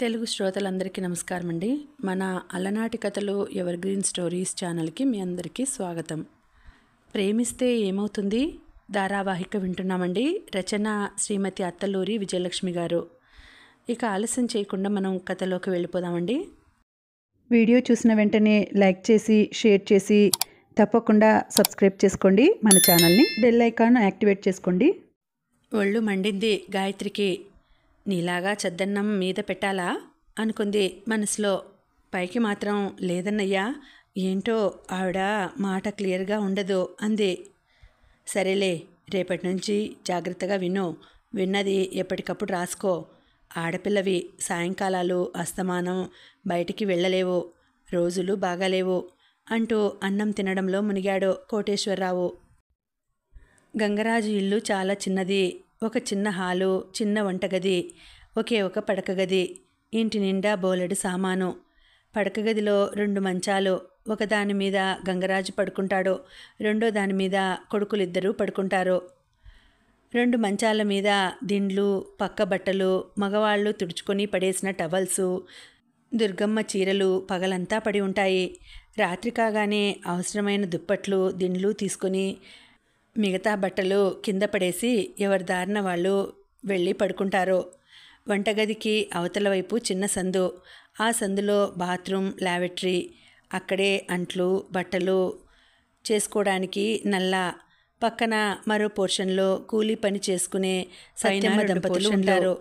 తెలుగు శ్రోతలందరికీ నమస్కారం అండి. మన అలనాటి కథలు ఎవర్ గ్రీన్ స్టోరీస్ ఛానల్కి మీ అందరికీ స్వాగతం. ప్రేమిస్తే ఏమవుతుంది ధారావాహిక వింటున్నామండి. రచన శ్రీమతి అత్తలూరి విజయలక్ష్మి గారు. ఇక ఆలస్యం చేయకుండా మనం కథలోకి వెళ్ళిపోదామండి. వీడియో చూసిన వెంటనే లైక్ చేసి షేర్ చేసి తప్పకుండా సబ్స్క్రైబ్ చేసుకోండి. మన ఛానల్ని బెల్ ఐకాన్ యాక్టివేట్ చేసుకోండి. ఒళ్ళు మండింది గాయత్రికి. నీలాగా చద్దన్నం మీద పెట్టాలా అనుకుంది మనసులో. పైకి మాత్రం లేదన్నయ్యా, ఏంటో ఆవిడ మాట క్లియర్గా ఉండదు అంది. సరేలే, రేపటి నుంచి జాగ్రత్తగా విను, విన్నది ఎప్పటికప్పుడు రాసుకో. ఆడపిల్లవి, సాయంకాలాలు అస్తమానం బయటికి వెళ్ళలేవు, రోజులు బాగాలేవు అంటూ అన్నం తినడంలో మునిగాడు కోటేశ్వరరావు. గంగరాజు ఇల్లు చాలా చిన్నది. ఒక చిన్న హాలు, చిన్న వంటగది, ఒకే ఒక పడకగది, ఇంటి నిండా బోలెడు సామాను. పడకగదిలో 2 మంచాలు. ఒకదాని మీద గంగరాజు పడుకుంటాడు, రెండో దాని మీద కొడుకులిద్దరూ పడుకుంటారు. 2 మంచాల మీద దిండ్లు, పక్క బట్టలు, మగవాళ్ళు తుడుచుకొని పడేసిన టవల్సు, దుర్గమ్మ చీరలు పగలంతా పడి ఉంటాయి. రాత్రి కాగానే అవసరమైన దుప్పట్లు, దిండ్లు తీసుకొని మిగతా బట్టలు కింద పడేసి ఎవరి దారిన వాళ్ళు వెళ్ళి పడుకుంటారు. వంటగదికి అవతల వైపు చిన్న సందు. ఆ సందులో బాత్రూమ్, లావెటరీ. అక్కడే అంట్లు, బట్టలు చేసుకోవడానికి నల్ల. పక్కన మరో పోర్షన్లో కూలీ పని చేసుకునే సత్యమ్మ దంపతులు ఉంటారు.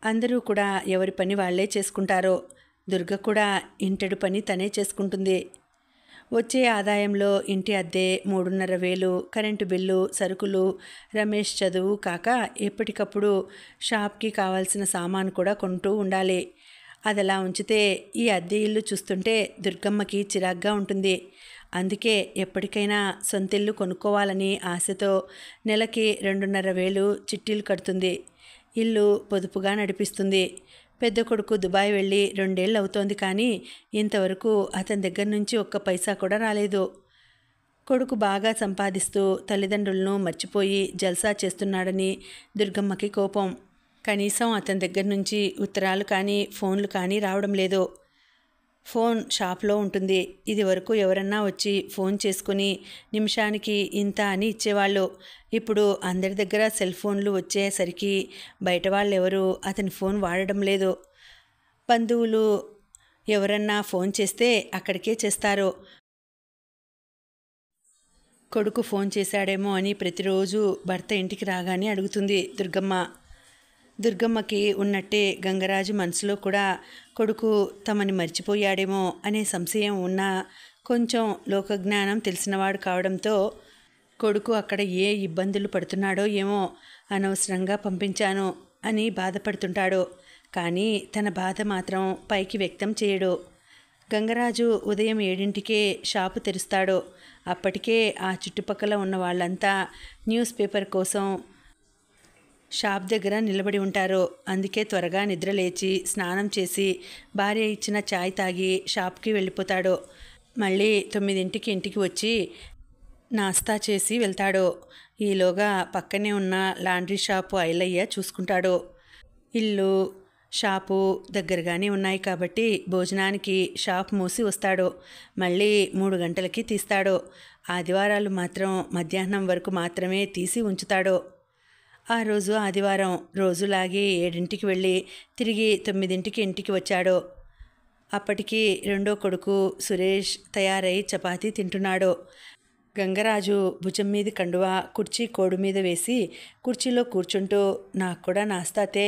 అందరూ కూడా ఎవరి పని వాళ్లే చేసుకుంటారు. దుర్గ కూడా ఇంటెడు పని తనే చేసుకుంటుంది. వచ్చే ఆదాయంలో ఇంటి అద్దె 3,500, కరెంటు బిల్లు, సరుకులు, రమేష్ చదువు కాక ఎప్పటికప్పుడు షాప్కి కావాల్సిన సామాను కూడా కొంటూ ఉండాలి. అదలా ఉంచితే ఈ అద్దె ఇల్లు చూస్తుంటే దుర్గమ్మకి చిరాగ్గా ఉంటుంది. అందుకే ఎప్పటికైనా సొంతిల్లు కొనుక్కోవాలని ఆశతో నెలకి 2,500 చిట్టీలు కడుతుంది. ఇల్లు పొదుపుగా నడిపిస్తుంది. పెద్ద కొడుకు దుబాయ్ వెళ్ళి 2 ఏళ్ళు అవుతోంది, కానీ ఇంతవరకు అతని దగ్గర నుంచి ఒక్క పైసా కూడా రాలేదు. కొడుకు బాగా సంపాదిస్తూ తల్లిదండ్రులను మర్చిపోయి జల్సా చేస్తున్నాడని దుర్గమ్మకి కోపం. కనీసం అతని దగ్గర నుంచి ఉత్తరాలు కానీ ఫోన్లు కానీ రావడం లేదు. ఫోన్ షాప్లో ఉంటుంది. ఇది వరకు ఎవరన్నా వచ్చి ఫోన్ చేసుకుని నిమిషానికి ఇంత అని ఇచ్చేవాళ్ళు. ఇప్పుడు అందరి దగ్గర సెల్ ఫోన్లు వచ్చేసరికి బయట వాళ్ళు ఎవరు అతని ఫోన్ వాడడం లేదు. బంధువులు ఎవరన్నా ఫోన్ చేస్తే అక్కడికే చేస్తారు. కొడుకు ఫోన్ చేశాడేమో అని ప్రతిరోజు భర్త ఇంటికి రాగానే అడుగుతుంది దుర్గమ్మ. దుర్గమ్మకి ఉన్నట్టే గంగరాజు మనసులో కూడా కొడుకు తమని మర్చిపోయాడేమో అనే సంశయం ఉన్నా కొంచెం లోకజ్ఞానం తెలిసినవాడు కావడంతో కొడుకు అక్కడ ఏ ఇబ్బందులు పడుతున్నాడో ఏమో, అనవసరంగా పంపించాను అని బాధపడుతుంటాడు. కానీ తన బాధ మాత్రం పైకి వ్యక్తం చేయడు. గంగరాజు ఉదయం 7ంటికే షాపు తెరుస్తాడు. అప్పటికే ఆ చుట్టుపక్కల ఉన్న వాళ్ళంతా న్యూస్ పేపర్ కోసం షాప్ దగ్గర నిలబడి ఉంటారు. అందుకే త్వరగా నిద్రలేచి స్నానం చేసి భార్య ఇచ్చిన చాయ్ తాగి షాప్కి వెళ్ళిపోతాడు. మళ్ళీ 9ంటికి ఇంటికి వచ్చి నాస్తా చేసి వెళ్తాడు. ఈలోగా పక్కనే ఉన్న లాండ్రీ షాపు ఐలయ్య చూసుకుంటాడు. ఇల్లు షాపు దగ్గరగానే ఉన్నాయి కాబట్టి భోజనానికి షాప్ మూసి వస్తాడు. మళ్ళీ 3 గంటలకి తీస్తాడు. ఆదివారాలు మాత్రం మధ్యాహ్నం వరకు మాత్రమే తీసి ఉంచుతాడు. ఆ రోజు ఆదివారం. రోజులాగే 7ంటికి వెళ్ళి తిరిగి 9ంటికి ఇంటికి వచ్చాడు. అప్పటికి రెండో కొడుకు సురేష్ తయారై చపాతీ తింటున్నాడు. గంగరాజు భుజం మీద కండువా, కుర్చీ కోడు మీద వేసి కుర్చీలో కూర్చుంటూ నాకు కూడా నాస్తాతే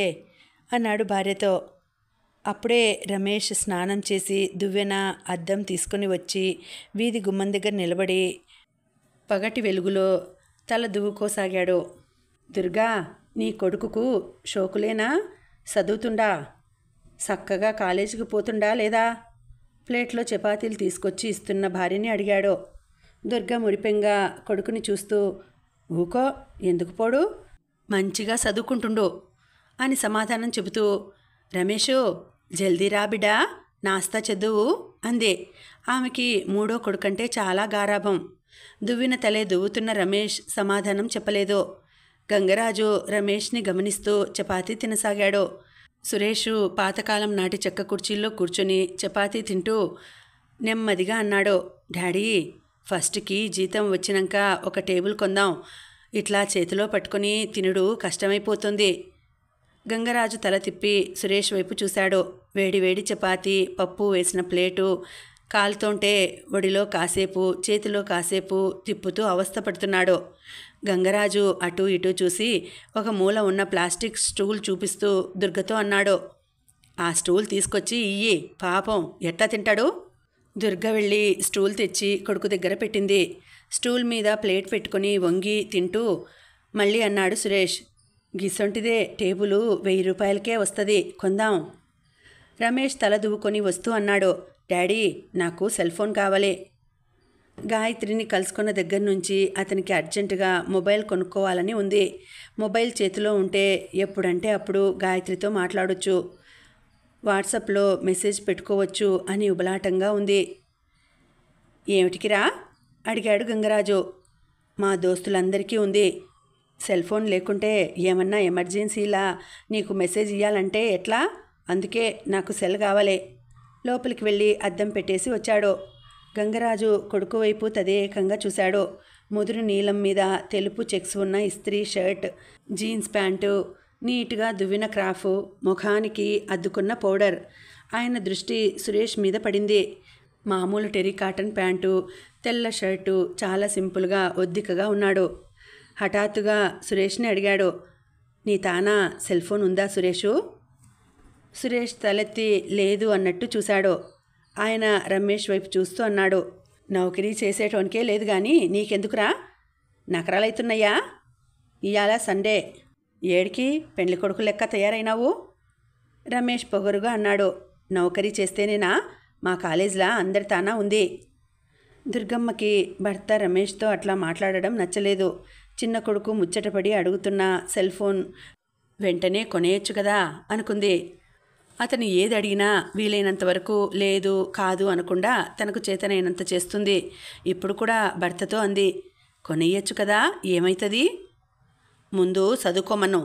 అన్నాడు భార్యతో. అప్పుడే రమేష్ స్నానం చేసి దువ్వెన, అద్దం తీసుకుని వచ్చి వీధి గుమ్మం దగ్గర నిలబడి పగటి వెలుగులో తల దువ్వుకోసాగాడు. దుర్గా, నీ కొడుకుకు షోకులేనా? చదువుతుండా? చక్కగా కాలేజీకి పోతుండా లేదా? ప్లేట్లో చపాతీలు తీసుకొచ్చి ఇస్తున్న భార్యని అడిగాడు. దుర్గా మురిపెంగా కొడుకుని చూస్తూ ఊకో, ఎందుకు పోడు, మంచిగా చదువుకుంటుండు అని సమాధానం చెబుతూ రమేషు జల్దీ రా బిడ్డా, నాస్తా చదువు అంది. ఆమెకి మూడో కొడుకంటే చాలా గారాభం. దువ్విన తలే దువ్వుతున్న రమేష్ సమాధానం చెప్పలేదు. గంగరాజు రమేష్ని గమనిస్తూ చపాతీ తినసాగాడు. సురేష్ పాతకాలం నాటి చెక్క కుర్చీల్లో కూర్చొని చపాతీ తింటూ నెమ్మదిగా అన్నాడు, డాడీ, ఫస్ట్కి జీతం వచ్చినాక ఒక టేబుల్ కొందాం. ఇట్లా చేతిలో పట్టుకొని తినుడు కష్టమైపోతుంది. గంగరాజు తల తిప్పి సురేష్ వైపు చూశాడు. వేడివేడి చపాతీ, పప్పు వేసిన ప్లేటు కాలుతోంటే ఒడిలో కాసేపు, చేతిలో కాసేపు తిప్పుతూ అవస్థపడుతున్నాడు. గంగరాజు అటూ ఇటూ చూసి ఒక మూల ఉన్న ప్లాస్టిక్ స్టూల్ చూపిస్తూ దుర్గతో అన్నాడు, ఆ స్టూల్ తీసుకొచ్చి ఇయ్యి, పాపం ఎట్లా తింటాడు? దుర్గ వెళ్ళి స్టూల్ తెచ్చి కొడుకు దగ్గర పెట్టింది. స్టూల్ మీద ప్లేట్ పెట్టుకుని వంగి తింటూ మళ్ళీ అన్నాడు సురేష్, గిసొంటిదే టేబులు 1000 రూపాయలకే వస్తుంది, కొందాం. రమేష్ తల దువ్వుకొని వస్తూ అన్నాడు, డాడీ, నాకు సెల్ ఫోన్ కావాలి. గాయత్రిని కలుసుకున్న దగ్గర నుంచి అతనికి అర్జెంటుగా మొబైల్ కొనుక్కోవాలని ఉంది. మొబైల్ చేతిలో ఉంటే ఎప్పుడంటే అప్పుడు గాయత్రితో మాట్లాడొచ్చు, వాట్సాప్లో మెసేజ్ పెట్టుకోవచ్చు అని ఉబలాటంగా ఉంది. ఏమిటికిరా అడిగాడు గంగరాజు. మా దోస్తులందరికీ ఉంది. సెల్ ఫోన్ లేకుంటే ఏమన్నా ఎమర్జెన్సీలా నీకు మెసేజ్ ఇవ్వాలంటే ఎట్లా? అందుకే నాకు సెల్ కావాలి. లోపలికి వెళ్ళి అద్దం పెట్టేసి వచ్చాడు. గంగరాజు కొడుకు వైపు తదేకంగా చూశాడు. ముదురు నీలం మీద తెలుపు చెక్స్ ఉన్న ఇస్త్రీ షర్ట్, జీన్స్ ప్యాంటు, నీట్గా దువ్విన క్రాఫ్, ముఖానికి అద్దుకున్న పౌడర్. ఆయన దృష్టి సురేష్ మీద పడింది. మామూలు టెరీ కాటన్ ప్యాంటు, తెల్ల షర్టు, చాలా సింపుల్గా ఒద్దికగా ఉన్నాడు. హఠాత్తుగా సురేష్ని అడిగాడు, నీ తానా సెల్ ఫోన్ ఉందా సురేషు? సురేష్ తలెత్తి లేదు అన్నట్టు చూశాడు. ఆయన రమేష్ వైపు చూస్తూ అన్నాడు, నౌకరీ చేసేటోనికే లేదు కానీ నీకెందుకురా? నకరాలైతున్నాయా? ఇవాళ సండే, ఏడికి పెళ్లి కొడుకు లెక్క తయారైనావు? రమేష్ పొగరుగా అన్నాడు, నౌకరీ చేస్తేనేనా? మా కాలేజీలో అందరి తానా ఉంది. దుర్గమ్మకి భర్త రమేష్తో అట్లా మాట్లాడడం నచ్చలేదు. చిన్న కొడుకు ముచ్చటపడి అడుగుతున్న సెల్ ఫోన్ వెంటనే కొనేయచ్చు కదా అనుకుంది. అతను ఏది అడిగినా వీలైనంత వరకు లేదు కాదు అనకుండా తనకు చేతనైనంత చేస్తుంది. ఇప్పుడు కూడా భర్తతో అంది, కొనేయచ్చు కదా, ఏమవుతుంది? ముందు చదువుకోమను.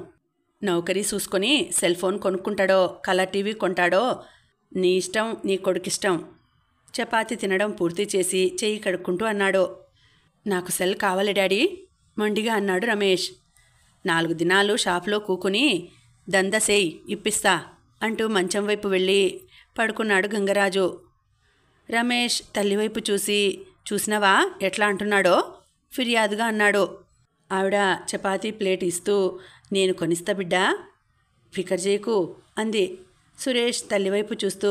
నౌకరీ చూసుకొని సెల్ ఫోన్ కొనుక్కుంటాడో కలర్ టీవీ కొంటాడో నీ ఇష్టం, నీ కొడుకిష్టం. చపాతీ తినడం పూర్తి చేసి చెయ్యి కడుక్కుంటూ అన్నాడు, నాకు సెల్ కావాలి డాడీ మొండిగా అన్నాడు రమేష్. 4 దినాలు షాపులో కూకుని దందసేయ్ ఇప్పిస్తా అంటూ మంచం వైపు వెళ్ళి పడుకున్నాడు గంగరాజు. రమేష్ తల్లివైపు చూసినావా ఎట్లా అంటున్నాడో ఫిర్యాదుగా అన్నాడు. ఆవిడ చపాతీ ప్లేట్ ఇస్తూ, నేను కొనిస్తా బిడ్డా, ఫికర్ చేయకు అంది. సురేష్ తల్లివైపు చూస్తూ,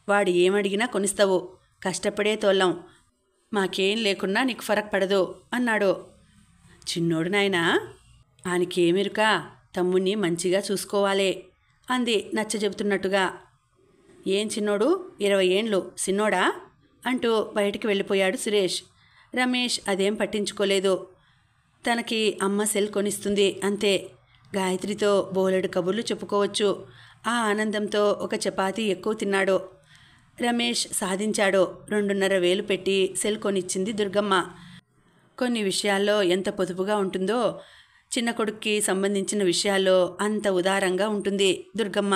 వాడు ఏమడిగినా కొనిస్తావు, కష్టపడే తోళ్ళం, మాకేం లేకున్నా నీకు ఫరక్ పడదు అన్నాడు. చిన్నోడు నాయనా, ఆయనకేమెరుక, తమ్ముణ్ణి మంచిగా చూసుకోవాలే అంది నచ్చ చెబుతున్నట్టుగా. ఏం చిన్నోడు, 20 ఏండ్లు చిన్నోడా అంటూ బయటికి వెళ్ళిపోయాడు సురేష్. రమేష్ అదేం పట్టించుకోలేదు. తనకి అమ్మ సెల్ కొనిస్తుంది అంతే. గాయత్రితో బోలెడు కబుర్లు చెప్పుకోవచ్చు. ఆ ఆనందంతో ఒక చపాతీ ఎక్కువ తిన్నాడు. రమేష్ సాధించాడు. 2,500 పెట్టి సెల్ కొనిచ్చింది దుర్గమ్మ. కొన్ని విషయాల్లో ఎంత పొదుపుగా ఉంటుందో చిన్న కొడుక్కి సంబంధించిన విషయాల్లో అంత ఉదారంగా ఉంటుంది దుర్గమ్మ.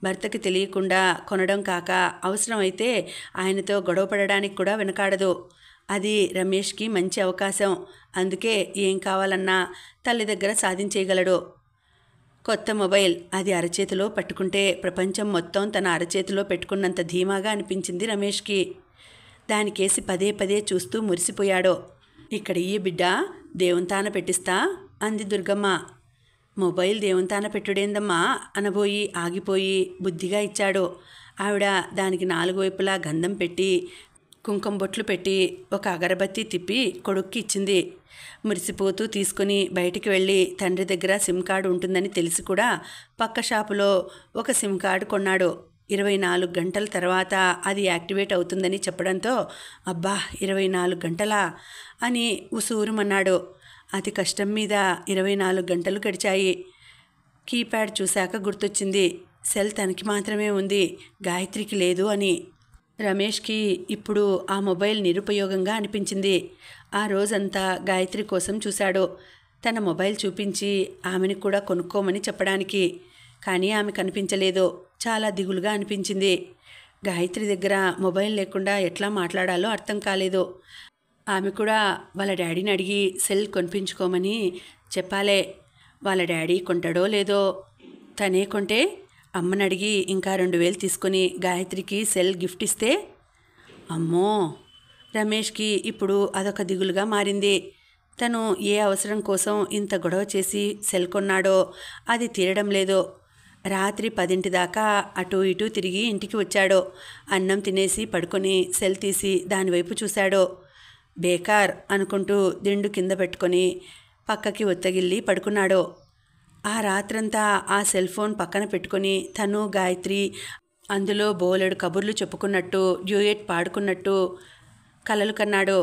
భర్తకి తెలియకుండా కొనడం కాక అవసరమైతే ఆయనతో గొడవపడడానికి కూడా వెనకాడదు. అది రమేష్కి మంచి అవకాశం. అందుకే ఏం కావాలన్నా తల్లి దగ్గర సాధించేయగలడు. కొత్త మొబైల్, అది అరచేతిలో పట్టుకుంటే ప్రపంచం మొత్తం తన అరచేతిలో పెట్టుకున్నంత ధీమాగా అనిపించింది రమేష్కి. దానికేసి పదే పదే చూస్తూ మురిసిపోయాడు. ఇక్కడ ఈ బిడ్డ దేవుంతాన పెట్టిస్తా అంది దుర్గమ్మ. మొబైల్ దేవుంతాన పెట్టుడేందమ్మా అనబోయి ఆగిపోయి బుద్ధిగా ఇచ్చాడు. ఆవిడ దానికి 4 వైపులా గంధం పెట్టి కుంకుమ బొట్లు పెట్టి ఒక అగరబత్తి తిప్పి కొడుక్కి ఇచ్చింది. మురిసిపోతూ తీసుకుని బయటికి వెళ్ళి తండ్రి దగ్గర సిమ్ కార్డు ఉంటుందని తెలిసి కూడా పక్క షాపులో ఒక సిమ్ కార్డు కొన్నాడు. 24 గంటల తర్వాత అది యాక్టివేట్ అవుతుందని చెప్పడంతో అబ్బా 24 గంటలా అని ఉసూరుమన్నాడు. అతి కష్టం మీద 24 గంటలు గడిచాయి. కీప్యాడ్ చూశాక గుర్తొచ్చింది, సెల్ తనకి మాత్రమే ఉంది, గాయత్రికి లేదు అని. రమేష్కి ఇప్పుడు ఆ మొబైల్ నిరుపయోగంగా అనిపించింది. ఆ రోజంతా గాయత్రి కోసం చూశాడు. తన మొబైల్ చూపించి ఆమెని కూడా కొనుక్కోమని చెప్పడానికి. కానీ ఆమె కనిపించలేదు. చాలా దిగులుగా అనిపించింది. గాయత్రి దగ్గర మొబైల్ లేకుండా ఎట్లా మాట్లాడాలో అర్థం కాలేదు. ఆమె కూడా వాళ్ళ డాడీని అడిగి సెల్ కొనిపించుకోమని చెప్పాలే. వాళ్ళ డాడీ కొంటాడో లేదో. తనే కొంటే అమ్మని అడిగి ఇంకా 2000 తీసుకొని గాయత్రికి సెల్ గిఫ్ట్ ఇస్తే, అమ్మో, రమేష్కి ఇప్పుడు అదొక దిగులుగా మారింది. తను ఏ అవసరం కోసం ఇంత గొడవ చేసి సెల్ కొన్నాడో అది తీరడం లేదు. రాత్రి 10 దాకా అటు ఇటు తిరిగి ఇంటికి వచ్చాడు. అన్నం తినేసి పడుకొని సెల్ తీసి దానివైపు చూశాడు. బేకార్ అనుకుంటూ దిండు కింద పెట్టుకొని పక్కకి ఒత్తగిల్లి పడుకున్నాడు. ఆ రాత్రంతా ఆ సెల్ ఫోన్ పక్కన పెట్టుకొని తను గాయత్రి అందులో బోలెడు కబుర్లు చెప్పుకున్నట్టు, డ్యూయెట్ పాడుకున్నట్టు కలలు కన్నాడు.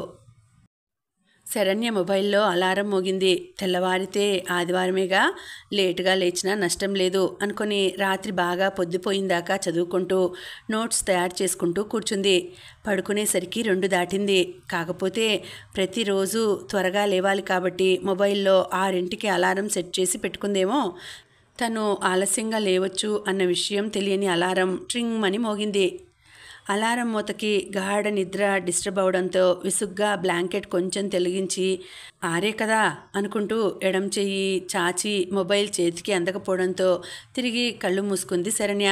శరణ్య మొబైల్లో అలారం మోగింది. తెల్లవారితే ఆదివారమేగా, లేటుగా లేచినా నష్టం లేదు అనుకొని రాత్రి బాగా పొద్దుపోయిందాకా చదువుకుంటూ నోట్స్ తయారు చేసుకుంటూ కూర్చుంది. పడుకునేసరికి 2 దాటింది. కాకపోతే ప్రతిరోజు త్వరగా లేవాలి కాబట్టి మొబైల్లో 6ంటికి అలారం సెట్ చేసి పెట్టుకుందేమో. తను ఆలస్యంగా లేవచ్చు అన్న విషయం తెలియని అలారం ట్రింగ్ అని మోగింది. అలారం మూతకి గాఢ నిద్ర డిస్టర్బ్ అవడంతో విసుగ్గా బ్లాంకెట్ కొంచెం తొలగించి ఆరే కదా అనుకుంటూ ఎడం చెయ్యి చాచి మొబైల్ చేతికి అందకపోవడంతో తిరిగి కళ్ళు మూసుకుంది శరణ్య.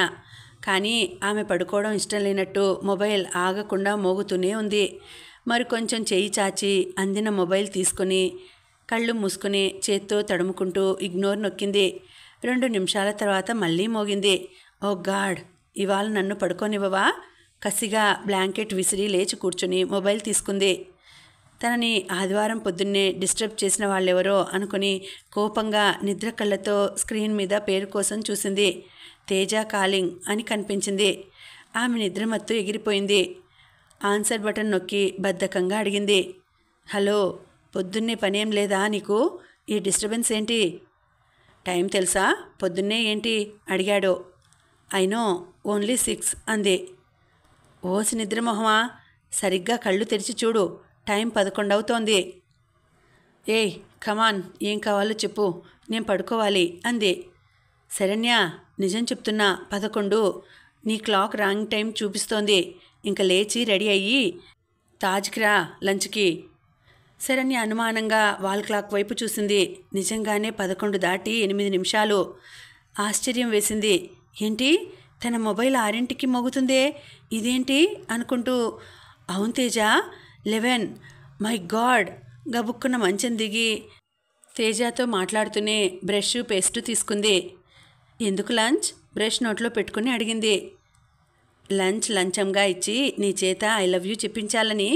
కానీ ఆమె పడుకోవడం ఇష్టం లేనట్టు మొబైల్ ఆగకుండా మోగుతూనే ఉంది. మరి కొంచెం చెయ్యి చాచి అందిన మొబైల్ తీసుకొని కళ్ళు మూసుకొని చేత్తో తడుముకుంటూ ఇగ్నోర్ నొక్కింది. 2 నిమిషాల తర్వాత మళ్ళీ మోగింది. ఓ గాడ్, ఇవాళ నన్ను పడుకోనివ్వవా? కసిగా బ్లాంకెట్ విసిరి లేచి కూర్చుని మొబైల్ తీసుకుంది. తనని ఆదివారం పొద్దున్నే డిస్టర్బ్ చేసిన వాళ్ళెవరో అనుకుని కోపంగా నిద్ర కళ్ళతో స్క్రీన్ మీద పేరు కోసం చూసింది. తేజ కాలింగ్ అని కనిపించింది. ఆమె నిద్రమత్తు ఎగిరిపోయింది. ఆన్సర్ బటన్ నొక్కి బద్ధకంగా అడిగింది, హలో, పొద్దున్నే పనేం లేదా నీకు? ఈ డిస్టర్బెన్స్ ఏంటి? టైం తెలుసా? పొద్దున్నే ఏంటి అడిగాడు. ఐనో, ఓన్లీ 6 అంది. ఓసి నిద్రమొహమా, సరిగ్గా కళ్ళు తెరిచి చూడు, టైం 11 అవుతోంది. ఏయ్ కమాన్, ఏం కావాలో చెప్పు, నేను పడుకోవాలి అంది. శరణ్య, నిజం చెప్తున్నా, 11. నీ క్లాక్ రాంగ్ టైం చూపిస్తోంది. ఇంక లేచి రెడీ అయ్యి తాజ్కి రా లంచ్కి. శరణ్య అనుమానంగా వాల్ క్లాక్ వైపు చూసింది. నిజంగానే 11 దాటి 8 నిమిషాలు. ఆశ్చర్యం వేసింది. ఏంటి, తన మొబైల్ 6ంటికి మోగుతుందే, ఇదేంటి అనుకుంటూ, అవును తేజ, 11. My God. గబుక్కున మంచం దిగి తేజతో మాట్లాడుతూనే బ్రష్ పేస్టు తీసుకుంది. ఎందుకు లంచ్? బ్రష్ నోట్లో పెట్టుకుని అడిగింది. లంచ్ లంచంగా ఇచ్చి నీ చేత ఐ లవ్ యూ చెప్పించాలని.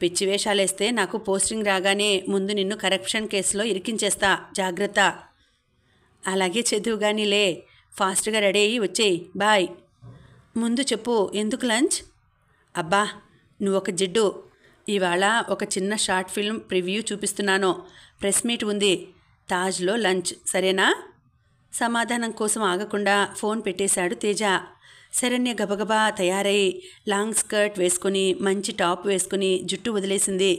పిచ్చి వేషాలేస్తే నాకు పోస్టింగ్ రాగానే ముందు నిన్ను కరప్షన్ కేసులో ఇరికించేస్తా, జాగ్రత్త. అలాగే చదువుగానిలే, ఫాస్ట్గా రెడీ అయ్యి వచ్చేయి, బాయ్. ముందు చెప్పు, ఎందుకు లంచ్? అబ్బా, నువ్వొక జిడ్డు. ఇవాళ ఒక చిన్న షార్ట్ ఫిల్మ్ ప్రివ్యూ చూపిస్తున్నాను. ప్రెస్ మీట్ ఉంది. తాజ్లో లంచ్, సరేనా? సమాధానం కోసం ఆగకుండా ఫోన్ పెట్టేశాడు తేజ. శరణ్య గబగబా తయారై లాంగ్ స్కర్ట్ వేసుకుని మంచి టాప్ వేసుకుని జుట్టు వదిలేసింది.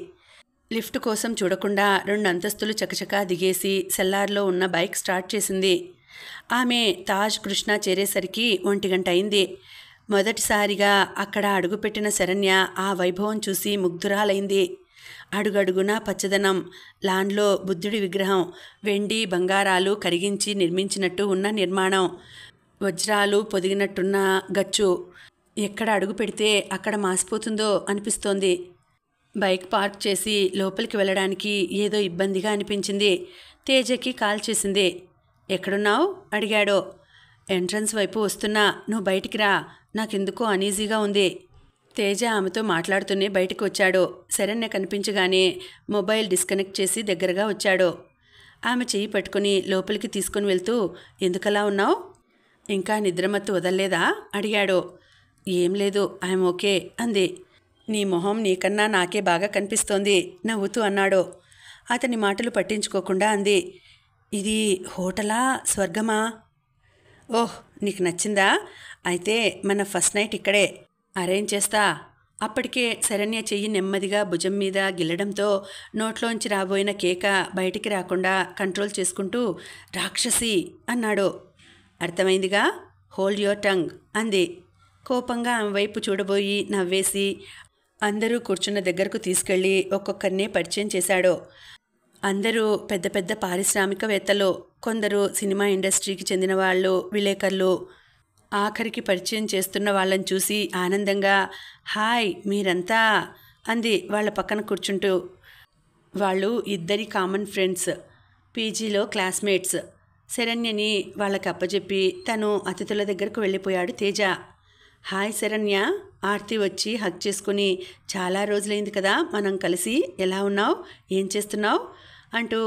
లిఫ్ట్ కోసం చూడకుండా 2 అంతస్తులు చకచకా దిగేసి సెల్లార్లో ఉన్న బైక్ స్టార్ట్ చేసింది. ఆమె తాజ్ కృష్ణ చేరేసరికి 1 గంట అయింది. మొదటిసారిగా అక్కడ అడుగుపెట్టిన శరణ్య ఆ వైభవం చూసి ముగ్ధురాలైంది. అడుగడుగునా పచ్చదనం, లాన్లో బుద్ధుడి విగ్రహం, వెండి బంగారాలు కరిగించి నిర్మించినట్టు ఉన్న నిర్మాణం, వజ్రాలు పొదిగినట్టున్న గచ్చు. ఎక్కడ అడుగు పెడితే అక్కడ మాసిపోతుందో అనిపిస్తోంది. బైక్ పార్క్ చేసి లోపలికి వెళ్ళడానికి ఏదో ఇబ్బందిగా అనిపించింది. తేజకి కాల్ చేసింది. ఎక్కడున్నావు అడిగాడు. ఎంట్రన్స్ వైపు వస్తున్నా, నువ్వు బయటికి రా, నాకెందుకో అనీజీగా ఉంది. తేజ ఆమెతో మాట్లాడుతూనే బయటకు వచ్చాడు. శరణ్య కనిపించగానే మొబైల్ డిస్కనెక్ట్ చేసి దగ్గరగా వచ్చాడు. ఆమె చెయ్యి పట్టుకుని లోపలికి తీసుకుని వెళ్తూ, ఎందుకలా ఉన్నావు? ఇంకా నిద్రమత్తు వదల్లేదా అడిగాడు. ఏం లేదు, ఐఎమ్ ఓకే అంది. నీ మొహం నీకన్నా నాకే బాగా కనిపిస్తోంది నవ్వుతూ అన్నాడు. అతని మాటలు పట్టించుకోకుండా అంది, ఇది హోటలా స్వర్గమా? ఓహ్, నీకు నచ్చిందా? అయితే మన ఫస్ట్ నైట్ ఇక్కడే అరేంజ్ చేస్తా. అప్పటికే శరణ్య చెయ్యి నెమ్మదిగా భుజం మీద గిల్లడంతో నోట్లోంచి రాబోయిన కేక బయటికి రాకుండా కంట్రోల్ చేసుకుంటూ రాక్షసి అన్నాడు. అర్థమైందిగా, హోల్డ్ యువర్ టంగ్ అంది. కోపంగా ఆమె వైపు చూడబోయి నవ్వేసి అందరూ కూర్చున్న దగ్గరకు తీసుకెళ్ళి ఒక్కొక్కరినే పరిచయం చేశాడు. అందరూ పెద్ద పెద్ద పారిశ్రామికవేత్తలు, కొందరు సినిమా ఇండస్ట్రీకి చెందిన వాళ్ళు, విలేకరులు. ఆఖరికి పరిచయం చేస్తున్న వాళ్ళని చూసి ఆనందంగా హాయ్ మీరంతా అంది వాళ్ళ పక్కన కూర్చుంటూ. వాళ్ళు ఇద్దరి కామన్ ఫ్రెండ్స్, పీజీలో క్లాస్మేట్స్. శరణ్యని వాళ్ళకి అప్పచెప్పి తను అతిథుల దగ్గరకు వెళ్ళిపోయాడు తేజ. హాయ్ శరణ్య, ఆర్తి వచ్చి హగ్ చేసుకుని చాలా రోజులైంది కదా మనం కలిసి, ఎలా ఉన్నావు, ఏం చేస్తున్నావు అంటూ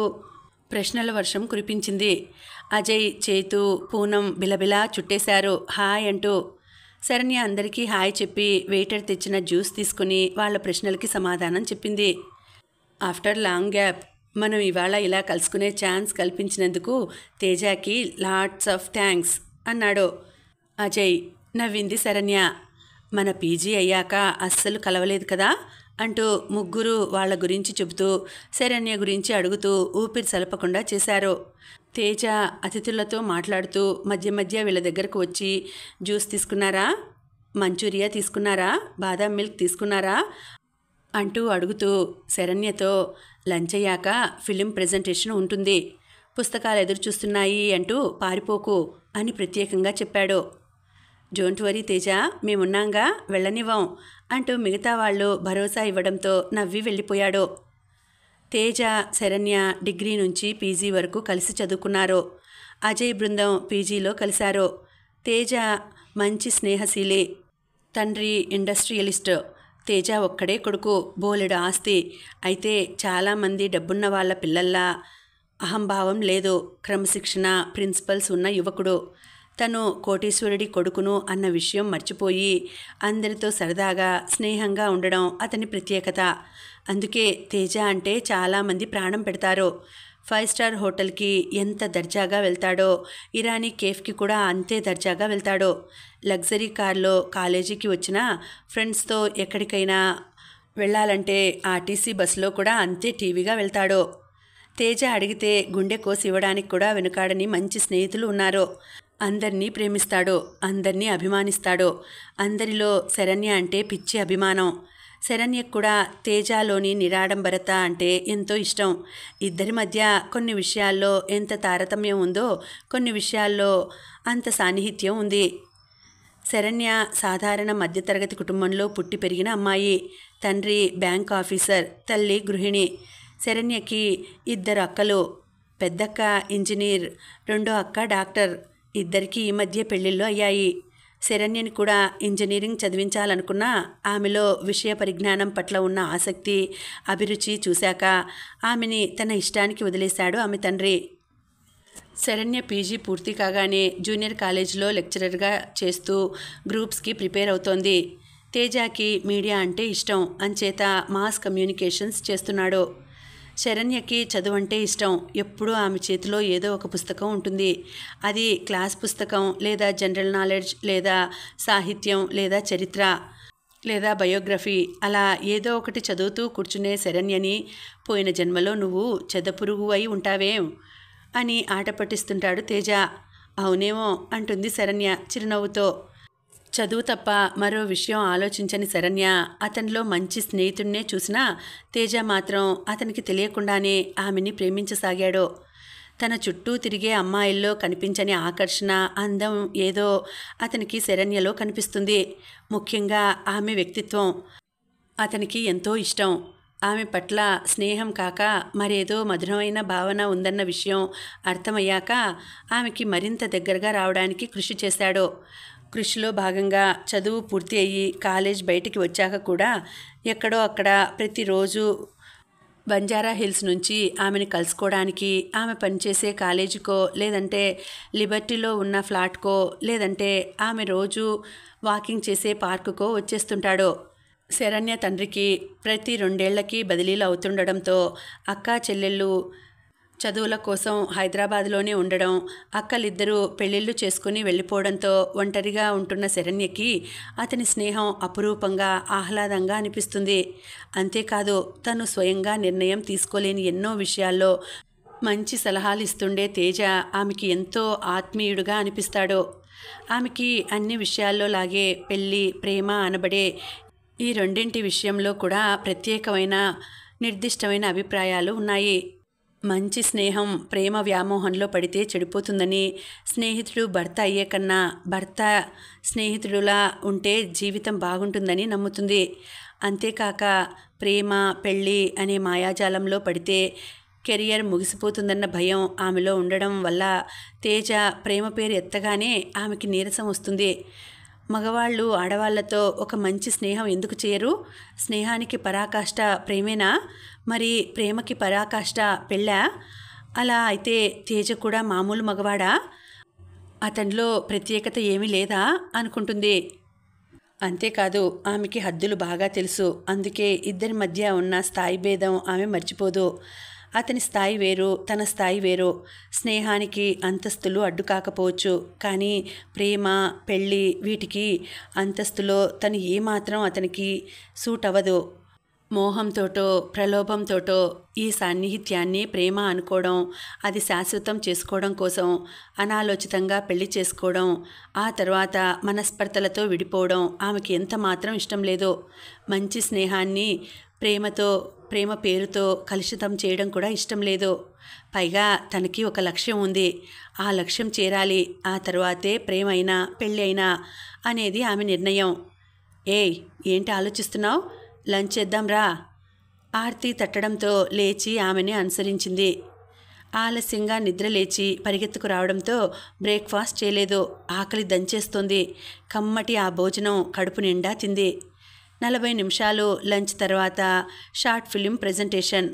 ప్రశ్నల వర్షం కురిపించింది. అజయ్, చేతు, పూనం బిలబిలా చుట్టేశారు హాయ్ అంటూ. శరణ్య అందరికీ హాయ్ చెప్పి వెయిటర్ తెచ్చిన జ్యూస్ తీసుకుని వాళ్ళ ప్రశ్నలకి సమాధానం చెప్పింది. ఆఫ్టర్ లాంగ్ గ్యాప్ మనం ఇవాళ ఇలా కలుసుకునే ఛాన్స్ కల్పించినందుకు తేజాకి లాట్స్ ఆఫ్ థ్యాంక్స్ అన్నాడు అజయ్. నవ్వింది శరణ్య. మన పీజీ అయ్యాక అస్సలు కలవలేదు కదా అంటూ ముగ్గురు వాళ్ళ గురించి చెబుతూ శరణ్య గురించి అడుగుతూ ఊపిరి సలపకుండా చేశారు. తేజ అతిథులతో మాట్లాడుతూ మధ్య మధ్య వీళ్ళ దగ్గరకు వచ్చి జ్యూస్ తీసుకున్నారా, మంచూరియా తీసుకున్నారా, బాదాం మిల్క్ తీసుకున్నారా అంటూ అడుగుతూ శరణ్యతో లంచ్ అయ్యాక ఫిలిం ప్రెజెంటేషన్ ఉంటుంది, పుస్తకాలు ఎదురు చూస్తున్నాయి అంటూ పారిపోకు అని ప్రత్యేకంగా చెప్పాడు. డోంట్ వరీ తేజ, మేమున్నాంగా, వెళ్ళనివ్వం అంటూ మిగతా వాళ్ళు భరోసా ఇవ్వడంతో నవ్వి వెళ్ళిపోయాడు. తేజ, శరణ్య డిగ్రీ నుంచి పీజీ వరకు కలిసి చదువుకున్నారు. అజయ్ బృందం పీజీలో కలిశారు. తేజ మంచి స్నేహశీలి, తండ్రి ఇండస్ట్రియలిస్ట్. తేజ ఒక్కడే కొడుకు, బోలెడు ఆస్తి. అయితే చాలామంది డబ్బున్న వాళ్ళ పిల్లల్లా అహంభావం లేదు, క్రమశిక్షణ, ప్రిన్సిపల్స్ ఉన్న యువకుడు. తను కోటీశ్వరుడి కొడుకును అన్న విషయం మర్చిపోయి అందరితో సరదాగా స్నేహంగా ఉండడం అతని ప్రత్యేకత. అందుకే తేజ అంటే చాలామంది ప్రాణం పెడతారు. 5 స్టార్ హోటల్కి ఎంత దర్జాగా వెళ్తాడో, ఇరానీ కేఫ్కి కూడా అంతే దర్జాగా వెళ్తాడో. లగ్జరీ కార్లో కాలేజీకి వచ్చిన ఫ్రెండ్స్తో ఎక్కడికైనా వెళ్ళాలంటే ఆర్టీసీ బస్సులో కూడా అంతే టీవీగా వెళ్తాడో. తేజ అడిగితే గుండె కోసి ఇవ్వడానికి కూడా వెనుకాడని మంచి స్నేహితులు ఉన్నారు. అందరినీ ప్రేమిస్తాడు, అందరినీ అభిమానిస్తాడు. అందరిలో శరణ్య అంటే పిచ్చి అభిమానం. శరణ్యకు కూడా తేజలోని నిరాడంబరత అంటే ఎంతో ఇష్టం. ఇద్దరి మధ్య కొన్ని విషయాల్లో ఎంత తారతమ్యం ఉందో కొన్ని విషయాల్లో అంత సాన్నిహిత్యం ఉంది. శరణ్య సాధారణ మధ్యతరగతి కుటుంబంలో పుట్టి పెరిగిన అమ్మాయి. తండ్రి బ్యాంక్ ఆఫీసర్, తల్లి గృహిణి. శరణ్యకి 2 అక్కలు. పెద్దక్క ఇంజనీర్, రెండో అక్క డాక్టర్. ఇద్దరికీ ఈ మధ్య పెళ్ళిళ్ళు అయ్యాయి. శరణ్యని కూడా ఇంజనీరింగ్ చదివించాలనుకున్నా ఆమెలో విషయ పరిజ్ఞానం పట్ల ఉన్న ఆసక్తి, అభిరుచి చూశాక ఆమెని తన ఇష్టానికి వదిలేశాడు ఆమె తండ్రి. శరణ్య పీజీ పూర్తి కాగానే జూనియర్ కాలేజీలో లెక్చరర్గా చేస్తూ గ్రూప్స్కి ప్రిపేర్ అవుతోంది. తేజాకి మీడియా అంటే ఇష్టం, అంచేత మాస్ కమ్యూనికేషన్స్ చేస్తున్నాడు. శరణ్యకి చదువు అంటే ఇష్టం. ఎప్పుడూ ఆమె చేతిలో ఏదో ఒక పుస్తకం ఉంటుంది. అది క్లాస్ పుస్తకం, లేదా జనరల్ నాలెడ్జ్, లేదా సాహిత్యం, లేదా చరిత్ర, లేదా బయోగ్రఫీ. అలా ఏదో ఒకటి చదువుతూ కూర్చునే శరణ్యని పోయిన జన్మలో నువ్వు చెదపురుగు అయి ఉంటావేం అని ఆట పట్టిస్తుంటాడు తేజ. అవునేమో అంటుంది శరణ్య చిరునవ్వుతో. చదువు తప్ప మరో విషయం ఆలోచించని శరణ్య అతనిలో మంచి స్నేహితుడినే చూసినా తేజ మాత్రం అతనికి తెలియకుండానే ఆమెని ప్రేమించసాగాడు. తన చుట్టూ తిరిగే అమ్మాయిల్లో కనిపించని ఆకర్షణ, అందం ఏదో అతనికి శరణ్యలో కనిపిస్తుంది. ముఖ్యంగా ఆమె వ్యక్తిత్వం అతనికి ఎంతో ఇష్టం. ఆమె పట్ల స్నేహం కాక మరేదో మధురమైన భావన ఉందన్న విషయం అర్థమయ్యాక ఆమెకి మరింత దగ్గరగా రావడానికి కృషి చేశాడు. కృషిలో భాగంగా చదువు పూర్తి అయ్యి కాలేజ్ బయటికి వచ్చాక కూడా ఎక్కడో అక్కడ ప్రతిరోజు బంజారా హిల్స్ నుంచి ఆమెను కలుసుకోవడానికి, ఆమె పనిచేసే కాలేజీకో, లేదంటే లిబర్టీలో ఉన్న ఫ్లాట్కో, లేదంటే ఆమె రోజు వాకింగ్ చేసే పార్కుకో వచ్చేస్తుంటాడు. శరణ్య తండ్రికి ప్రతి 2 ఏళ్లకి బదిలీలు అవుతుండడంతో అక్కా చెల్లెళ్ళు చదువుల కోసం హైదరాబాద్లోనే ఉండడం, అక్కలిద్దరూ పెళ్ళిళ్ళు చేసుకుని వెళ్ళిపోవడంతో ఒంటరిగా ఉంటున్న శరణ్యకి అతని స్నేహం అపురూపంగా, ఆహ్లాదంగా అనిపిస్తుంది. అంతేకాదు తను స్వయంగా నిర్ణయం తీసుకోలేని ఎన్నో విషయాల్లో మంచి సలహాలు ఇస్తుండే తేజ ఆమెకి ఎంతో ఆత్మీయుడుగా అనిపిస్తాడు. ఆమెకి అన్ని విషయాల్లో లాగే పెళ్ళి, ప్రేమ అనబడే ఈ రెండింటి విషయంలో కూడా ప్రత్యేకమైన నిర్దిష్టమైన అభిప్రాయాలు ఉన్నాయి. మంచి స్నేహం ప్రేమ వ్యామోహంలో పడితే చెడిపోతుందని, స్నేహితుడు భర్త అయ్యే కన్నా భర్త స్నేహితుడులా ఉంటే జీవితం బాగుంటుందని నమ్ముతుంది. అంతేకాక ప్రేమ, పెళ్ళి అనే మాయాజాలంలో పడితే కెరియర్ ముగిసిపోతుందన్న భయం ఆమెలో ఉండడం వల్ల తేజ ప్రేమ పేరు ఎత్తగానే ఆమెకి నీరసం వస్తుంది. మగవాళ్ళు ఆడవాళ్లతో ఒక మంచి స్నేహం ఎందుకు చేయరు? స్నేహానికి పరాకాష్ట ప్రేమేనా? మరి ప్రేమకి పరాకాష్ట పెళ్ళా? అలా అయితే తేజ కూడా మామూలు మగవాడా? అతనిలో ప్రత్యేకత ఏమీ లేదా అనుకుంటుంది. అంతేకాదు ఆమెకి హద్దులు బాగా తెలుసు. అందుకే ఇద్దరి మధ్య ఉన్న స్థాయి భేదం ఆమె మర్చిపోదు. అతని స్థాయి వేరు, తన స్థాయి వేరు. స్నేహానికి అంతస్తులు అడ్డు కాకపోవచ్చు, కానీ ప్రేమ, పెళ్ళి వీటికి అంతస్తులో తను ఏమాత్రం అతనికి సూట్ అవ్వదు. మోహంతోటో ప్రలోభంతోటో ఈ సాన్నిహిత్యాన్ని ప్రేమ అనుకోవడం, అది శాశ్వతం చేసుకోవడం కోసం అనాలోచితంగా పెళ్లి చేసుకోవడం, ఆ తర్వాత మనస్పర్ధలతో విడిపోవడం ఆమెకి ఎంత మాత్రం ఇష్టం లేదు. మంచి స్నేహాన్ని ప్రేమ పేరుతో కలుషితం చేయడం కూడా ఇష్టం లేదు. పైగా తనకి ఒక లక్ష్యం ఉంది. ఆ లక్ష్యం చేరాలి, ఆ తర్వాతే ప్రేమ అయినా పెళ్ళి అయినా అనేది ఆమె నిర్ణయం. ఏయ్, ఏంటి ఆలోచిస్తున్నావు? లంచ్ చేద్దాం రా. ఆర్తి తట్టడంతో లేచి ఆమెని అనుసరించింది. ఆలస్యంగా నిద్ర లేచి పరిగెత్తుకు రావడంతో బ్రేక్ఫాస్ట్ చేయలేదు. ఆకలి దంచేస్తోంది. కమ్మటి ఆ భోజనం కడుపు నిండా తింది. 40 నిమిషాలు లంచ్ తర్వాత short film presentation.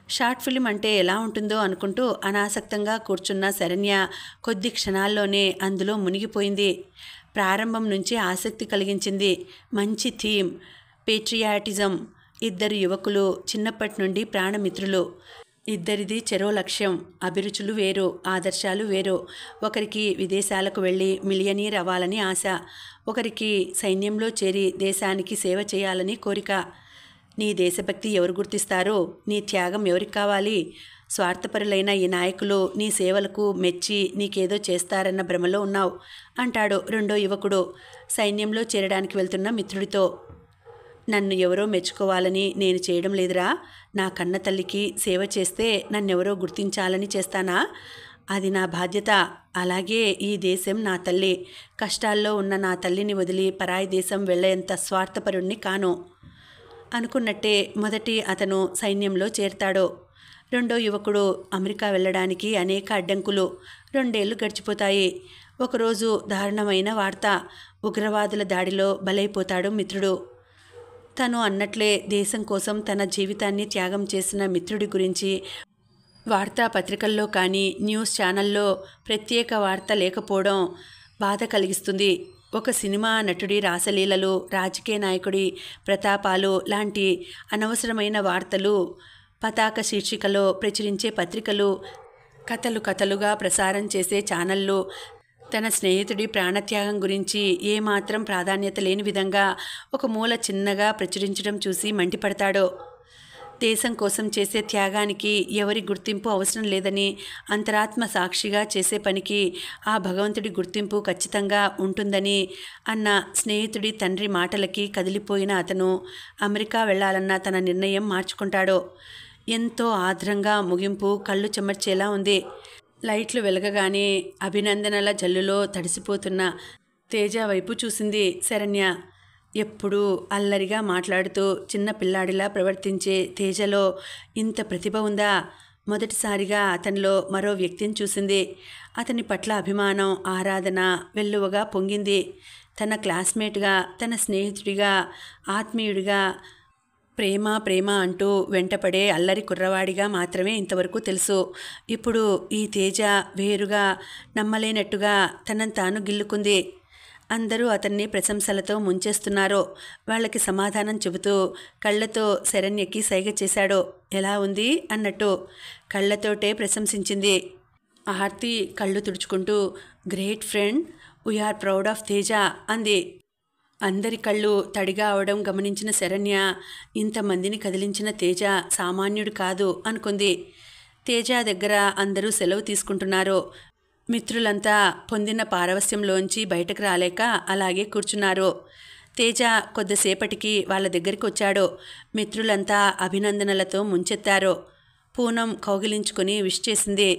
Short film అంటే ఎలా ఉంటుందో అనుకుంటూ అనాసక్తంగా కూర్చున్న శరణ్య కొద్ది క్షణాల్లోనే అందులో మునిగిపోయింది. ప్రారంభం నుంచి ఆసక్తి కలిగించింది. మంచి థీమ్, పేట్రియాటిజం. ఇద్దరు యువకులు, చిన్నప్పటి నుండి ప్రాణమిత్రులు. ఇద్దరిది చెరో లక్ష్యం. అభిరుచులు వేరు, ఆదర్శాలు వేరు. ఒకరికి విదేశాలకు వెళ్ళి మిలియనీర్ అవ్వాలని ఆశ, ఒకరికి సైన్యంలో చేరి దేశానికి సేవ చేయాలని కోరిక. నీ దేశభక్తి ఎవరు గుర్తిస్తారు? నీ త్యాగం ఎవరికి కావాలి? స్వార్థపరులైన ఈ నాయకులు నీ సేవలకు మెచ్చి నీకేదో చేస్తారన్న భ్రమలో ఉన్నావు అంటాడు రెండో యువకుడు సైన్యంలో చేరడానికి వెళ్తున్న మిత్రుడితో. నన్ను ఎవరో మెచ్చుకోవాలని నేను చేయడం లేదురా. నా కన్న తల్లికి సేవ చేస్తే నన్నెవరో గుర్తించాలని చేస్తానా? అది నా బాధ్యత. అలాగే ఈ దేశం నా తల్లి. కష్టాల్లో ఉన్న నా తల్లిని వదిలి పరాయి దేశం వెళ్ళేంత స్వార్థపరుణ్ణి కాను. అనుకున్నట్టే మొదటి అతను సైన్యంలో చేరతాడు. రెండో యువకుడు అమెరికా వెళ్ళడానికి అనేక అడ్డంకులు. 2 ఏళ్లు గడిచిపోతాయి. ఒకరోజు దారుణమైన వార్త. ఉగ్రవాదుల దాడిలో బలైపోతాడు మిత్రుడు. తను అన్నట్లే దేశం కోసం తన జీవితాన్ని త్యాగం చేసిన మిత్రుడి గురించి వార్తాపత్రికల్లో కానీ న్యూస్ ఛానల్లో ప్రత్యేక వార్త లేకపోవడం బాధ కలిగిస్తుంది. ఒక సినిమా నటుడి రాసలీలలు, రాజకీయ నాయకుడి ప్రతాపాలు లాంటి అనవసరమైన వార్తలు పతాక శీర్షికలో ప్రచురించే పత్రికలు, కథలుగా ప్రసారం చేసే ఛానళ్ళు తన స్నేహితుడి ప్రాణత్యాగం గురించి ఏమాత్రం ప్రాధాన్యత లేని విధంగా ఒక మూల చిన్నగా ప్రచురించడం చూసి మండిపడతాడు. దేశం కోసం చేసే త్యాగానికి ఎవరి గుర్తింపు అవసరం లేదని, అంతరాత్మ సాక్షిగా చేసే పనికి ఆ భగవంతుడి గుర్తింపు ఖచ్చితంగా ఉంటుందని అన్న స్నేహితుడి తండ్రి మాటలకి కదిలిపోయిన అతను అమెరికా వెళ్లాలన్న తన నిర్ణయం మార్చుకుంటాడు. ఎంతో ఆర్ద్రంగా ముగింపు కళ్ళు చెమర్చేలా ఉంది. లైట్లు వెలగగానే అభినందనల జల్లులో తడిసిపోతున్న తేజ వైపు చూసింది శరణ్య. ఎప్పుడూ అల్లరిగా మాట్లాడుతూ చిన్న పిల్లాడిలా ప్రవర్తించే తేజలో ఇంత ప్రతిభ ఉందా? మొదటిసారిగా అతనిలో మరో వ్యక్తిని చూసింది. అతని పట్ల అభిమానం, ఆరాధన వెల్లువగా పొంగింది. తన క్లాస్మేట్గా, తన స్నేహితుడిగా, ఆత్మీయుడిగా ప్రేమ అంటూ వెంటపడే అల్లరి కుర్రవాడిగా మాత్రమే ఇంతవరకు తెలుసు. ఇప్పుడు ఈ తేజ వేరుగా, నమ్మలేనట్టుగా తనను తాను గిల్లుకుంది. అందరూ అతన్ని ప్రశంసలతో ముంచేస్తున్నారు. వాళ్ళకి సమాధానం చెబుతూ కళ్ళతో శరణ్యకి సైగ చేశాడు. ఎలా ఉంది అన్నట్టు. కళ్ళతోటే ప్రశంసించింది. ఆర్తి కళ్ళు తుడుచుకుంటూ great friend, we are proud of Teja అంది. అందరి కళ్ళు తడిగా అవడం గమనించిన శరణ్య ఇంతమందిని కదిలించిన తేజ సామాన్యుడు కాదు అనుకుంది. తేజ దగ్గర అందరూ సెలవు తీసుకుంటున్నారు. మిత్రులంతా పొందిన పారవస్యంలోంచి బయటకు రాలేక అలాగే కూర్చున్నారు. తేజ కొద్దిసేపటికి వాళ్ళ దగ్గరికి వచ్చాడు. మిత్రులంతా అభినందనలతో ముంచెత్తారు. పూనం కౌగిలించుకుని విష్ చేసింది.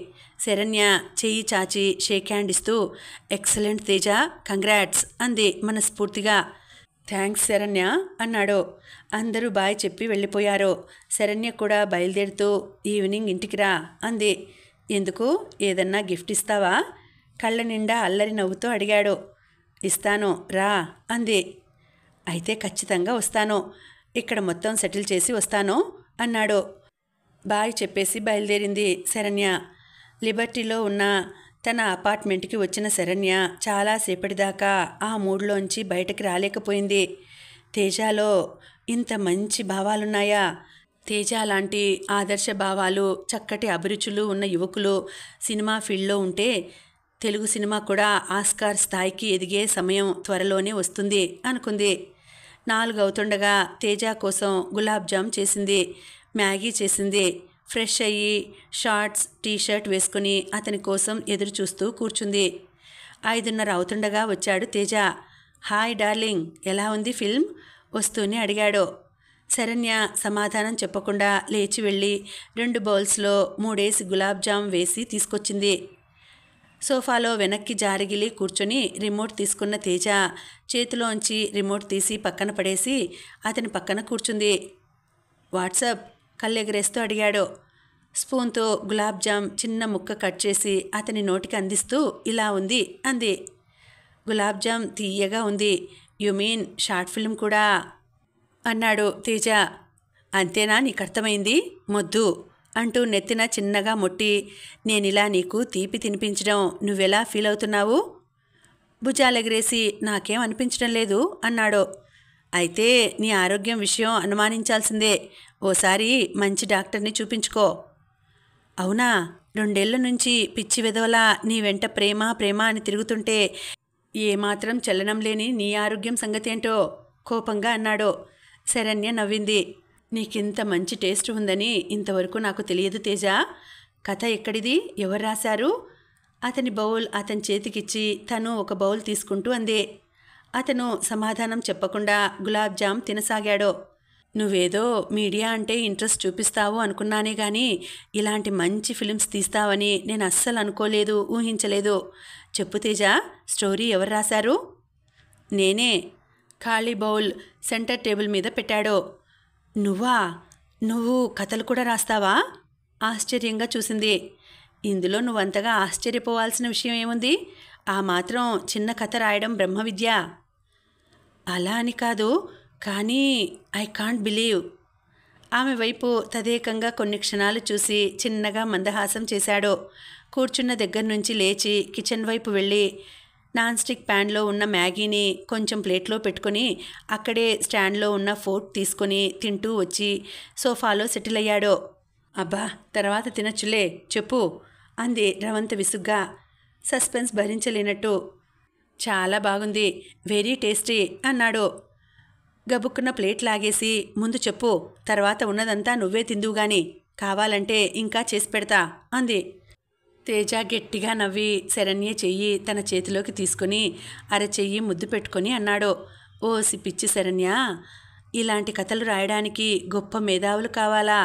శరణ్య చెయ్యి చాచి షేక్ హ్యాండ్ ఇస్తూ ఎక్సలెంట్ తేజ, కంగ్రాట్స్ అంది మనస్ఫూర్తిగా. థ్యాంక్స్ శరణ్య అన్నాడు. అందరూ బాయ్ చెప్పి వెళ్ళిపోయారు. శరణ్య కూడా బయలుదేరుతూ ఈవినింగ్ ఇంటికి రా అంది. ఎందుకు, ఏదన్నా గిఫ్ట్ ఇస్తావా? కళ్ళ నిండా అల్లరి నవ్వుతూ అడిగాడు. ఇస్తాను రా అంది. అయితే ఖచ్చితంగా వస్తాను, ఇక్కడ మొత్తం సెటిల్ చేసి వస్తాను అన్నాడు. బాయ్ చెప్పేసి బయలుదేరింది శరణ్య. లిబర్టీలో ఉన్న తన అపార్ట్మెంట్కి వచ్చిన శరణ్య చాలాసేపటిదాకా ఆ మూడ్లోంచి బయటకు రాలేకపోయింది. తేజాలో ఇంత మంచి భావాలున్నాయా? తేజ లాంటి ఆదర్శ భావాలు, చక్కటి అభిరుచులు ఉన్న యువకులు సినిమా ఫీల్డ్లో ఉంటే తెలుగు సినిమా కూడా ఆస్కార్ స్థాయికి ఎదిగే సమయం త్వరలోనే వస్తుంది అనుకుంది. 4 అవుతుండగా తేజ కోసం గులాబ్ జామ్ చేసింది, మ్యాగీ చేసింది. ఫ్రెష్ అయ్యి షార్ట్స్ టీషర్ట్ వేసుకుని అతని కోసం ఎదురు చూస్తూ కూర్చుంది. 5:30 అవుతుండగా వచ్చాడు తేజ. హాయ్ డార్లింగ్, ఎలా ఉంది ఫిల్మ్ వస్తూనే అడిగాడు. శరణ్య సమాధానం చెప్పకుండా లేచి వెళ్ళి 2 బౌల్స్లో 3 గులాబ్ జామ్ వేసి తీసుకొచ్చింది. సోఫాలో వెనక్కి జారిగిలి కూర్చొని రిమోట్ తీసుకున్న తేజ చేతిలోంచి రిమోట్ తీసి పక్కన పడేసి అతని పక్కన కూర్చుంది. వాట్సాప్ కళ్ళెగరేస్తూ అడిగాడు. స్పూన్తో గులాబ్ జామ్ చిన్న ముక్క కట్ చేసి అతని నోటికి అందిస్తూ ఇలా ఉంది అంది. గులాబ్ జామ్ తీయగా ఉంది. యు మీన్ షార్ట్ ఫిల్మ్ కూడా అన్నాడు తేజ. అంతేనా నీకు అర్థమైంది మొద్దు అంటూ నెత్తిన చిన్నగా ముట్టి, నేనిలా నీకు తీపి తినిపించడం నువ్వెలా ఫీల్ అవుతున్నావు? భుజాలెగరేసి నాకేం అనిపించడం లేదు అన్నాడు. అయితే నీ ఆరోగ్యం విషయం అనుమానించాల్సిందే, ఓసారి మంచి డాక్టర్ని చూపించుకో. అవునా, 2 ఏళ్ల నుంచి పిచ్చి వెధవలా నీ వెంట ప్రేమ ప్రేమ అని తిరుగుతుంటే ఏమాత్రం చలనం లేని నీ ఆరోగ్యం సంగతేంటో కోపంగా అన్నాడు. శరణ్య నవ్వింది. నీకింత మంచి టేస్ట్ ఉందని ఇంతవరకు నాకు తెలియదు తేజ. కథ ఎక్కడిది, ఎవరు రాశారు? అతని బౌల్ అతని చేతికిచ్చి తను ఒక బౌల్ తీసుకుంటూ అందే. అతను సమాధానం చెప్పకుండా గులాబ్ జామ్ తినసాగాడు. నువ్వేదో మీడియా అంటే ఇంట్రెస్ట్ చూపిస్తావు అనుకున్నానే కానీ ఇలాంటి మంచి ఫిలిమ్స్ తీస్తావని నేను అస్సలు అనుకోలేదు, ఊహించలేదు. చెప్పు తేజ, స్టోరీ ఎవరు రాశారు? నేనే. ఖాళీ బౌల్ సెంటర్ టేబుల్ మీద పెట్టాడు. నువ్వా? నువ్వు కథలు కూడా రాస్తావా? ఆశ్చర్యంగా చూసింది. ఇందులో నువ్వంతగా ఆశ్చర్యపోవాల్సిన విషయం ఏముంది? ఆ మాత్రం చిన్న కథ రాయడం బ్రహ్మ విద్య. అలా అని కాదు, కానీ ఐ కాంట్ బిలీవ్. ఆమె వైపు తదేకంగా కొన్ని క్షణాలు చూసి చిన్నగా మందహాసం చేశాడు. కూర్చున్న దగ్గర నుంచి లేచి కిచెన్ వైపు వెళ్ళి నాన్ స్టిక్ ప్యాన్లో ఉన్న మ్యాగీని కొంచెం ప్లేట్లో పెట్టుకొని అక్కడే స్టాండ్లో ఉన్న ఫోర్క్ తీసుకొని తింటూ వచ్చి సోఫాలో సెటిల్ అయ్యాడు. అబ్బా, తర్వాత తినచ్చులే, చెప్పు అంది రవంత విసుగ్గా, సస్పెన్స్ భరించలేనట్టు. చాలా బాగుంది, వెరీ టేస్టీ అన్నాడు. గబుక్కున్న ప్లేట్ లాగేసి ముందు చెప్పు, తర్వాత ఉన్నదంతా నువ్వే తిందువు గాని, కావాలంటే ఇంకా చేసి పెడతా అంది. తేజ గట్టిగా నవ్వి శరణ్య చెయ్యి తన చేతిలోకి తీసుకుని అరచెయ్యి ముద్దు పెట్టుకొని అన్నాడు. ఓసి పిచ్చి శరణ్య, ఇలాంటి కథలు రాయడానికి గొప్ప మేధావులు కావాలా?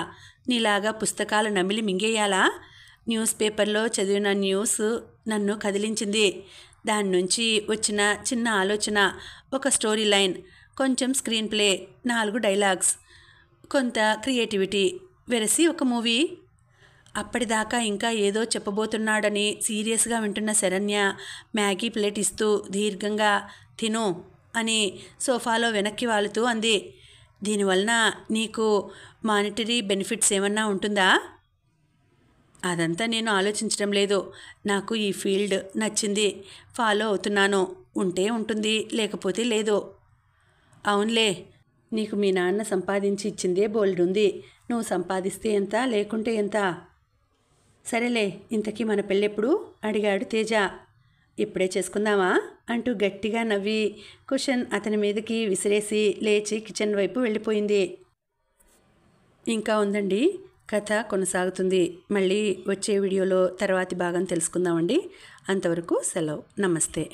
నీలాగా పుస్తకాలు నమిలి మింగేయాలా? న్యూస్ పేపర్లో చదివిన న్యూస్ నన్ను కదిలించింది. దాని నుంచి వచ్చిన చిన్న ఆలోచన, ఒక స్టోరీ లైన్, కొంచెం స్క్రీన్ ప్లే, 4 డైలాగ్స్, కొంత క్రియేటివిటీ వెరసి ఒక మూవీ. అప్పటిదాకా ఇంకా ఏదో చెప్పబోతున్నాడని సీరియస్గా వింటున్న శరణ్య మ్యాగీ ప్లేట్ ఇస్తూ దీర్ఘంగా తిను అని సోఫాలో వెనక్కి వాలుతూ అంది. దీనివలన నీకు మానిటరీ బెనిఫిట్స్ ఏమన్నా ఉంటుందా? అదంతా నేను ఆలోచించడం లేదు. నాకు ఈ ఫీల్డ్ నచ్చింది, ఫాలో అవుతున్నాను. ఉంటే ఉంటుంది, లేకపోతే లేదు. అవునులే, నీకు మీ నాన్న సంపాదించి ఇచ్చిందే బోల్డుంది. నువ్వు సంపాదిస్తే ఎంత, లేకుంటే ఎంత? సరేలే, ఇంతకీ మన పెళ్ళెప్పుడు అడిగాడు తేజ. ఇప్పుడే చేసుకుందామా అంటూ గట్టిగా నవ్వి కుషన్ అతని మీదకి విసిరేసి లేచి కిచెన్ వైపు వెళ్ళిపోయింది. ఇంకా ఉందండి, కథ కొనసాగుతుంది. మళ్ళీ వచ్చే వీడియోలో తర్వాతి భాగం తెలుసుకుందామండి. అంతవరకు సెలవు. నమస్తే.